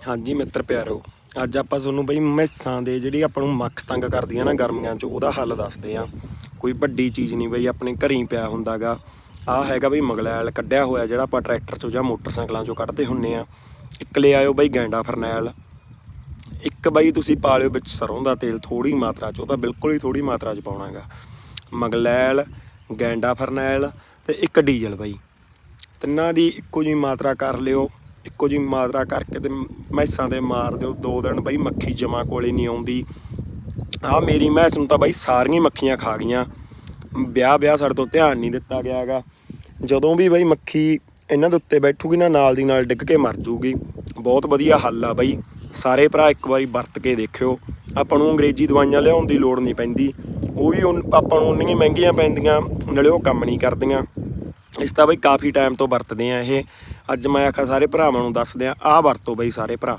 ਹਾਂਜੀ ਮਿੱਤਰ ਪਿਆਰੋ, ਅੱਜ ਆਪਾਂ ਤੁਹਾਨੂੰ ਬਈ ਮੈਸਾਂ ਦੇ ਜਿਹੜੀ ਆਪਾਂ ਨੂੰ ਮੱਖ ਤੰਗ ਕਰਦੀਆਂ ਨਾ ਗਰਮੀਆਂ 'ਚ, ਉਹਦਾ ਹੱਲ ਦੱਸਦੇ ਆ। ਕੋਈ ਵੱਡੀ ਚੀਜ਼ ਨਹੀਂ ਬਈ, ਆਪਣੇ ਘਰੇ ਹੀ ਪਿਆ ਹੁੰਦਾ ਗਾ। ਆਹ ਹੈਗਾ ਬਈ ਮਗਲੈਲ ਕੱਢਿਆ ਹੋਇਆ, ਜਿਹੜਾ ਆਪਾਂ ਟਰੈਕਟਰ 'ਚੋਂ ਜਾਂ ਮੋਟਰਸਾਈਕਲਾਂ 'ਚੋਂ ਕੱਢਦੇ ਹੁੰਦੇ ਆ। ਇੱਕ ਲੈ ਆਇਓ ਬਈ ਗੈਂਡਾ ਫਰਨੈਲ। ਇੱਕ ਬਈ ਤੁਸੀਂ ਪਾ ਲਿਓ ਵਿੱਚ ਸਰੋਂ ਦਾ ਤੇਲ ਥੋੜ੍ਹੀ ਮਾਤਰਾ 'ਚ, ਉਹ ਤਾਂ ਬਿਲਕੁਲ ਹੀ ਥੋੜ੍ਹੀ ਮਾਤਰਾ 'ਚ ਪਾਉਣਾ ਗਾ। ਮਗਲੈਲ, ਗੈਂਡਾ ਫਰਨੈਲ ਅਤੇ ਇੱਕ ਡੀਜ਼ਲ ਬਈ, ਤਿੰਨਾਂ ਦੀ ਇੱਕੋ ਜਿਹੀ ਮਾਤਰਾ ਕਰ ਲਿਓ। ਇੱਕੋ ਜਿਹੀ ਮਾਤਰਾ ਕਰਕੇ ਤੇ ਮੈਸਾਂ 'ਤੇ ਮਾਰ ਦਿਓ 2 ਦਿਨ ਬਈ, ਮੱਖੀ ਜਮਾ ਕੋਲੇ ਨਹੀਂ ਆਉਂਦੀ। ਆਹ ਮੇਰੀ ਮੈਸ ਨੂੰ ਤਾਂ ਬਈ ਸਾਰੀਆਂ ਮੱਖੀਆਂ ਖਾ ਗਈਆਂ। ਵਿਆਹ ਸਾਡੇ ਤੋਂ ਧਿਆਨ ਨਹੀਂ ਦਿੱਤਾ ਗਿਆ ਗਾ। ਜਦੋਂ ਵੀ ਬਈ ਮੱਖੀ ਇਹਨਾਂ ਦੇ ਉੱਤੇ ਬੈਠੂਗੀ ਨਾ, ਨਾਲ ਦੀ ਨਾਲ ਡਿੱਗ ਕੇ ਮਰ ਜੂਗੀ। ਬਹੁਤ ਵਧੀਆ ਹੱਲ ਆ ਬਈ, ਸਾਰੇ ਭਰਾ ਇੱਕ ਵਾਰੀ ਵਰਤ ਕੇ ਦੇਖਿਓ। ਆਪਾਂ ਨੂੰ ਅੰਗਰੇਜ਼ੀ ਦਵਾਈਆਂ ਲਿਆਉਣ ਦੀ ਲੋੜ ਨਹੀਂ ਪੈਂਦੀ, ਉਹ ਵੀ ਆਪਾਂ ਨੂੰ ਉਨੀਆਂ ਮਹਿੰਗੀਆਂ ਪੈਂਦੀਆਂ, ਨਾਲੇ ਉਹ ਕੰਮ ਨਹੀਂ ਕਰਦੀਆਂ। ਇਸ ਤਾਂ ਬਈ ਕਾਫੀ ਟਾਈਮ ਤੋਂ ਵਰਤਦੇ ਆ ਇਹ। ਅੱਜ ਮੈਂ ਆਖਾਂ ਸਾਰੇ ਭਰਾਵਾਂ ਨੂੰ ਦੱਸਦੇ ਆ, ਆਹ ਵਰਤੋ ਬਈ ਸਾਰੇ ਭਰਾ।